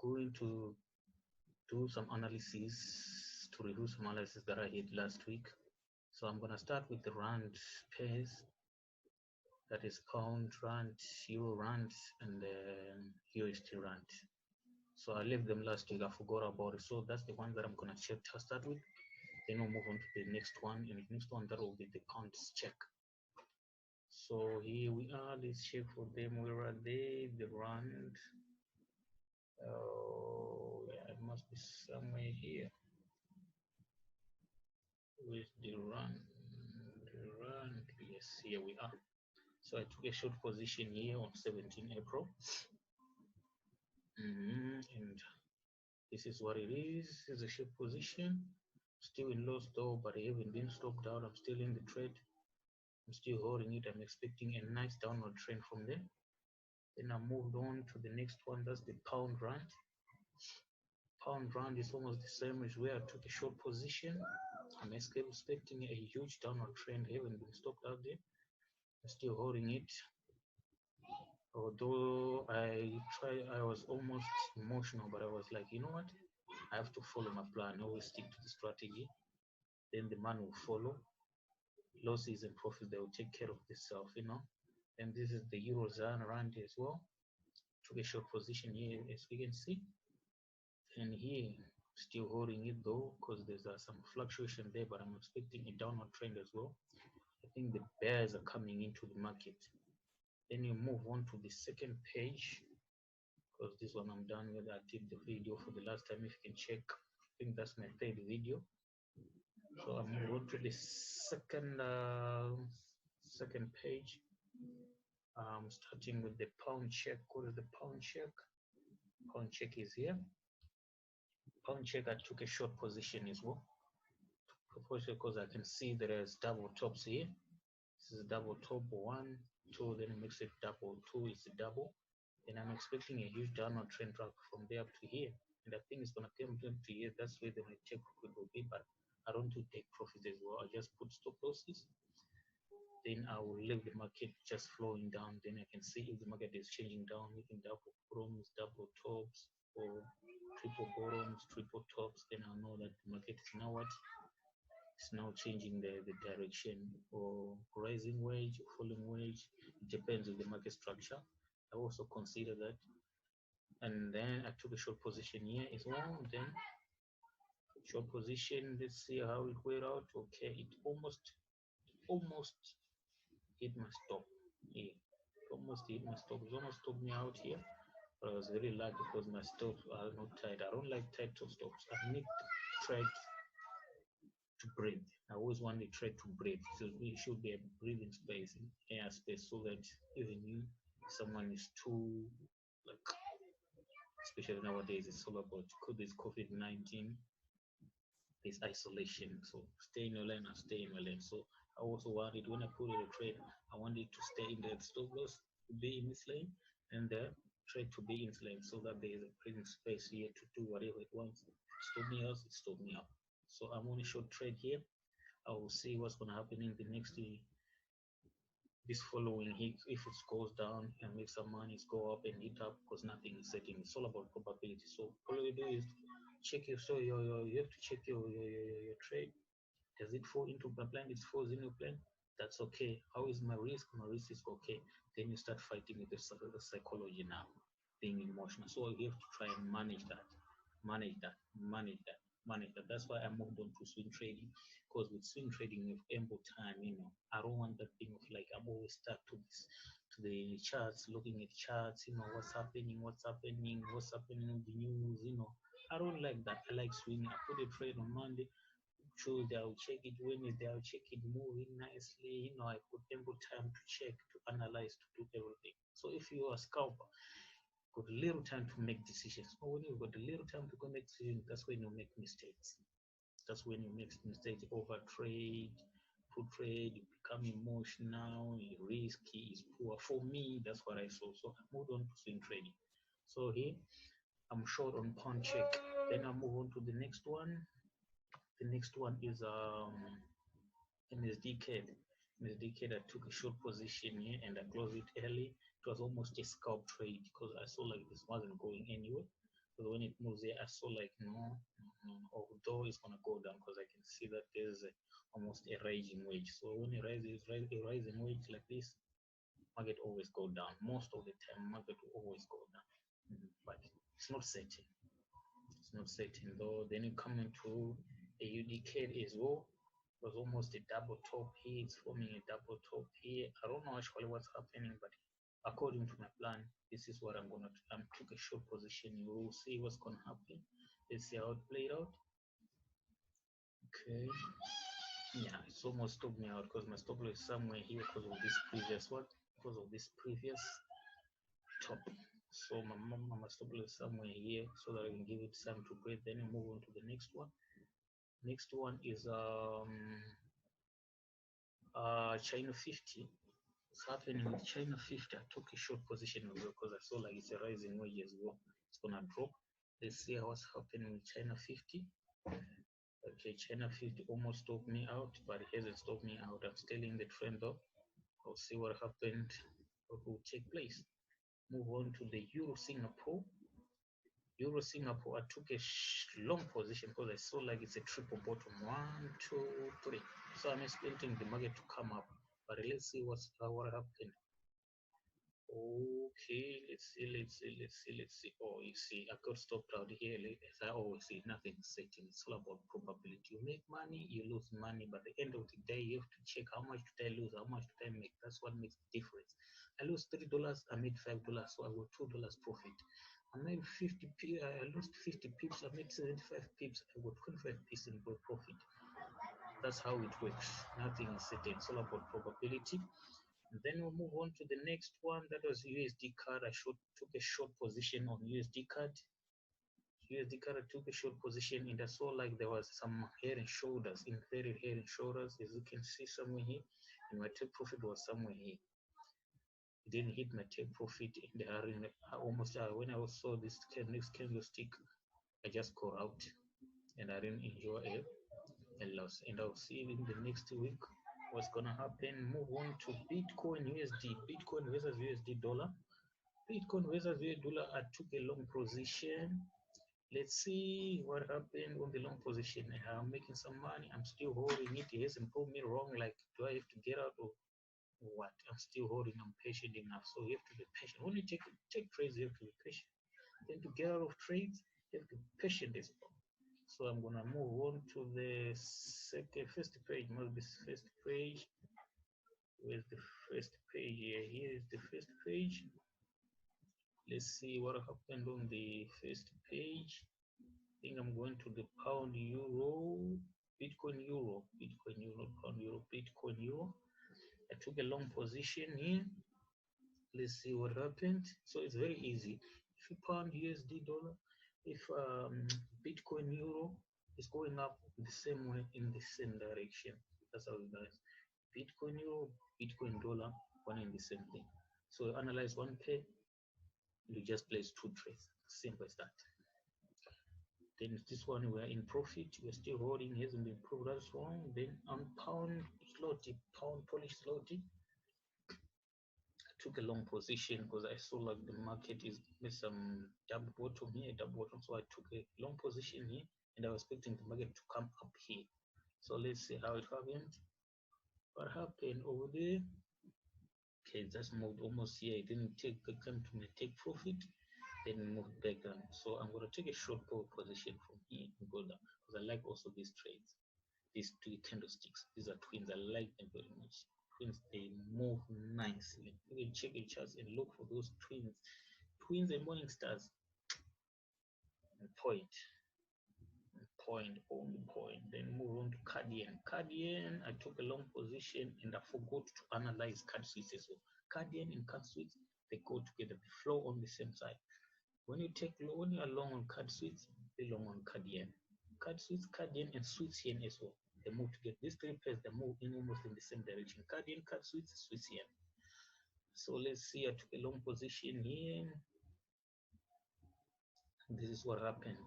going to do some analysis to review some analysis that I did last week. So I'm gonna start with the rand pairs, that is pound rand, euro rand, and then USD rand. So I left them last week. I forgot about it. So that's the one that I'm gonna check to start with. Then we'll move on to the next one, and the next one that will be the pounds check. So here we are. Let's check for them. Where are they? The rand. Oh, yeah, it must be somewhere here. With the rand? The rand. Yes, here we are. So I took a short position here on 17 April. And this is what it is. This is a short position. Still in loss though, but I haven't been stopped out. I'm still in the trade. I'm still holding it. I'm expecting a nice downward trend from there. Then I moved on to the next one. That's the pound rand. Pound rand is almost the same as where I took a short position. I'm expecting a huge downward trend. I haven't been stopped out there. I'm still holding it. Although I was almost emotional, but I was like, you know what? I have to follow my plan. Always stick to the strategy. Then the man will follow. Losses and profits, they will take care of themselves, you know. And this is the Eurozone rand as well. Took a short position here, as we can see. And here, still holding it though, because there's some fluctuation there, but I'm expecting a downward trend as well. I think the bears are coming into the market. Then you move on to the second page, because this one I'm done with. I did the video for the last time. If you can check, I think that's my third video. So I'm going to the second page. Starting with the pound check. What is the pound check? Pound check is here. Pound check, I took a short position as well. Because I can see there is double tops here. This is double top 1, 2, then it makes it double 2 is the double. And I'm expecting a huge downward trend track from there up to here. And I think it's gonna come to here. That's where the take profit will be, but I don't do take profits as well. I just put stop losses. Then I will leave the market just flowing down. Then I can see if the market is changing down, making double bottoms, double tops, or triple bottoms, triple tops. Then I'll know that the market is now what? It's now changing the direction, or rising wage or falling wage. It depends on the market structure. I also consider that. And then I took a short position here as well. Then short position, let's see how it went out. Okay, it almost hit my stop here. Almost hit my stop. It almost took me out here. But I was very lucky because my stops are not tight. I don't like tight stops. I need to trade to breathe. I always want the trade to breathe. So it should be a breathing space, air space, so that even if someone is too, like, especially nowadays, it's all about this COVID-19, this isolation. So stay in your lane and stay in your lane. So I also wanted, when I put in a trade, I wanted to stay in the stop loss to be in this lane, and the trade to be in this lane, so that there is a breathing space here to do whatever it wants. Stop me out, it stop me up. So I'm on a short trade here. I will see what's going to happen in the next this following week. If it goes down and make some money, go up and hit up, because nothing is certain. It's all about probability. So all you do is check your, so you have to check your trade. Does it fall into my plan? It falls in your plan. That's okay. How is my risk? My risk is okay. Then you start fighting with the psychology now, being emotional. So you have to try and manage that, manage that, manage that, manage that. That's why I moved on to swing trading, because with swing trading, you have ample time. You know, I don't want that thing of like I'm always stuck to this, to the charts, looking at charts. You know, what's happening, what's happening, what's happening in the news. You know, I don't like that. I like swinging. I put a trade on Monday. Tuesday, I'll check it. Wednesday, I'll check it moving nicely. You know, I put ample time to check, to analyze, to do everything. So if you are a scalper, got a little time to make decisions. But when you've got a little time to go make decisions, that's when you make mistakes. That's when you make mistakes, over trade, put trade, you become emotional, risky, is poor. For me, that's what I saw. So I moved on to swing trading. So here, I'm short on pound check. Then I move on to the next one. The next one is MSD CAD. MSD CAD, I took a short position here and I closed it early. It was almost a scalp trade because I saw like this wasn't going anywhere. Because when it moves here, I saw like no, although it's gonna go down because I can see that there's almost a rising wedge. So when it rises, a rising wedge like this, market always go down. Most of the time, market will always go down. But it's not certain. It's not certain though. Then you come into a UDK as well. It was almost a double top here. It's forming a double top here. I don't know actually what's happening, but according to my plan, this is what I'm gonna do. I'm took a short position. You will see what's gonna happen. Let's see how it played out. Okay. Yeah, it's almost took me out because my stop loss is somewhere here because of this previous what? Because of this previous top. So my stop loss is somewhere here so that I can give it time to breathe. Then move on to the next one. Next one is China 50. What's happening with China 50? I took a short position as well because I saw like it's a rising wedge as well. It's gonna drop. Let's see what's happening with China 50. Okay, China 50 almost stopped me out, but it hasn't stopped me out. I'm still in the trend though. I'll see what happened, what will take place. Move on to the Euro Singapore. Euro Singapore, I took a long position because I saw like it's a triple bottom. 1, 2, 3. So I'm expecting the market to come up. But let's see what happened. Okay, let's see. Oh, you see, I got stopped out here. As I always say, nothing is certain. It's all about probability. You make money, you lose money, but at the end of the day, you have to check how much did I lose, how much did I make. That's what makes the difference. I lost $3, I made $5, so I got $2 profit. I made 50 p. I lost 50 pips, I made 75 pips, I got 25% profit. That's how it works. Nothing is certain. It's all about probability. And then we'll move on to the next one. That was USD card. I took a short position on USD card. USD card I took a short position and I saw like there was some head and shoulders, inverted head and shoulders, as you can see somewhere here. And my take profit was somewhere here. It didn't hit my take profit in the almost when I saw this next candlestick, I just got out and I didn't enjoy a loss. And I'll see in the next week what's gonna happen. Move on to Bitcoin USD. Bitcoin versus USD dollar. Bitcoin versus USD dollar. I took a long position. Let's see what happened on the long position. I'm making some money. I'm still holding it. It hasn't proved me wrong. Like, do I have to get out or what? I'm still holding. I'm patient enough. So you have to be patient. When you take trades, you have to be patient. Then to get out of trades, you have to be patient as well. So I'm gonna move on to the first page. Must be first page. Where's the first page here? Here is the first page. Let's see what happened on the first page. I think I'm going to the pound euro, Bitcoin euro, pound euro, Bitcoin euro. I took a long position here. Let's see what happened. So it's very easy. If pound USD dollar, if Bitcoin euro is going up the same way in the same direction. That's how it does. Bitcoin euro, Bitcoin dollar, one in the same thing. So analyze one pair, you just place two trades. Simple as that. Then this one we are in profit, we're still holding, hasn't been proved as wrong. Then on pound zloty, pound Polish zloty, I took a long position because I saw like the market is with some double bottom here, double bottom. So I took a long position here and I was expecting the market to come up here. So let's see how it happened. What happened over there? Okay, just moved almost here. It didn't take the time to take profit. Then move back down. So I'm going to take a short position from here and go down because I like also these trades, these two candlesticks. These are twins. I like them very much. Twins, they move nicely. You can check your charts and look for those twins. Twins and morning stars. And only point. Then move on to Cardian. Cardian, I took a long position and I forgot to analyze card sweets as well. Cardian and card sweets, they go together. They flow on the same side. When you are long on card sweets, be long on Cardian. Card sweets, Cardian, and sweets yen as well. They move together. These three pairs, they move in almost in the same direction. Cardian, card sweets, sweets yen. So let's see. I took a long position here. This is what happened.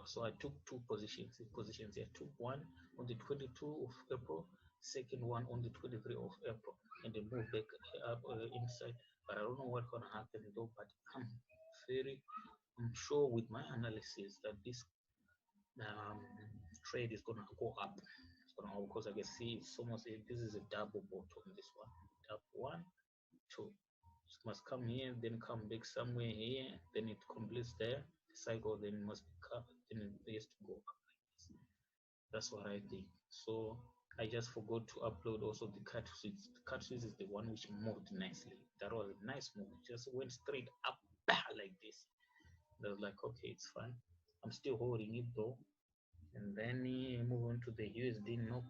So I took two positions. Here. I took one on the 22 of April, second one on the 23 of April, and they moved back up inside. But I don't know what's gonna happen though. But I'm very I'm sure with my analysis that this um, trade is gonna go up. It's gonna go because I can see it's almost this is a double bottom. This one, tap one, two. It must come here, then come back somewhere here, then it completes there. The cycle then must come, then it has to go up like this. That's what I think. So I just forgot to upload also the cut switch. The cut switch is the one which moved nicely. That was a nice move. It just went straight up like this. I was like, okay, it's fine. I'm still holding it though. And then move on to the USD NOK.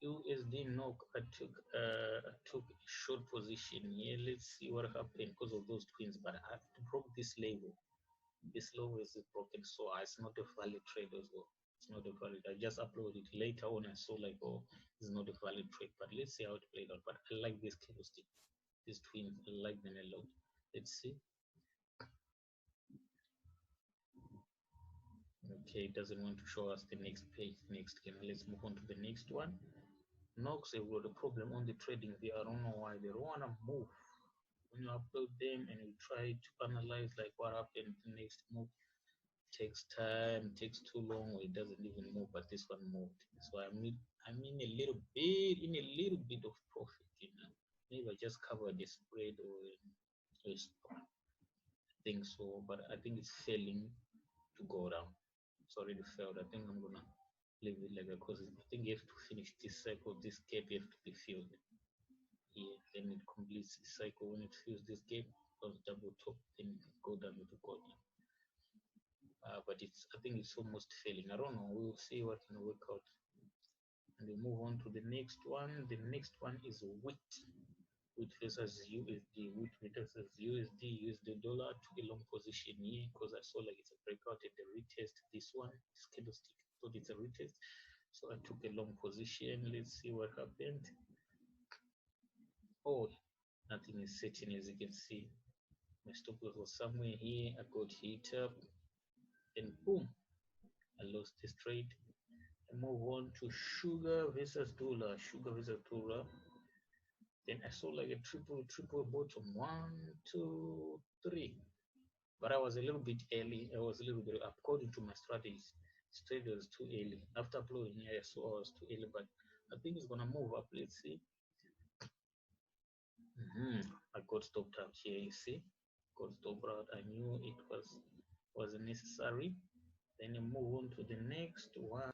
USD NOK, I took a short position here. Let's see what happened because of those twins. But I have to broke this level. This level is broken, so it's not a valid trade as well. It's not a valid. I just uploaded it later on. I saw like, oh, it's not a valid trade. But let's see how it played out. But I like this candlestick, these twins. I like them a lot. Let's see. Okay, it doesn't want to show us the next page. Next, let's move on to the next one. Nox, have got a problem on the trading view. I don't know why they don't want to move. When you upload them and you try to analyze like what happened, the next move takes time, takes too long, or it doesn't even move. But this one moved, so I'm in a little bit, of profit. Maybe I just covered the spread or a stop. I think so, but I think it's failing to go down. It's already failed. I think I'm gonna leave it like that because I think you have to finish this cycle. This gap you have to be filled. Yeah, then it completes the cycle. When it fills this gap, goes double top, then it go down to go down. But I think it's almost failing. I don't know. We'll see what can work out. And we move on to the next one. The next one is wheat. Wheat versus USD. Wheat versus USD. USD dollar. Took a long position here because I saw like it's a breakout and the retest. This one, this candlestick, thought it's a retest. So I took a long position. Let's see what happened. Oh, nothing is certain as you can see. My stop loss was somewhere here. I got hit up, and boom, I lost this trade. I move on to sugar versus dollar. Sugar versus dollar. Then I saw like a triple bottom. One, two, three. But I was a little bit early. I was a little bit according to my strategies. This trade was too early. After uploading here, I saw I was too early, but I think it's gonna move up. Let's see. I got stopped out here. You see, got stopped out. I knew it was necessary. Then you move on to the next one.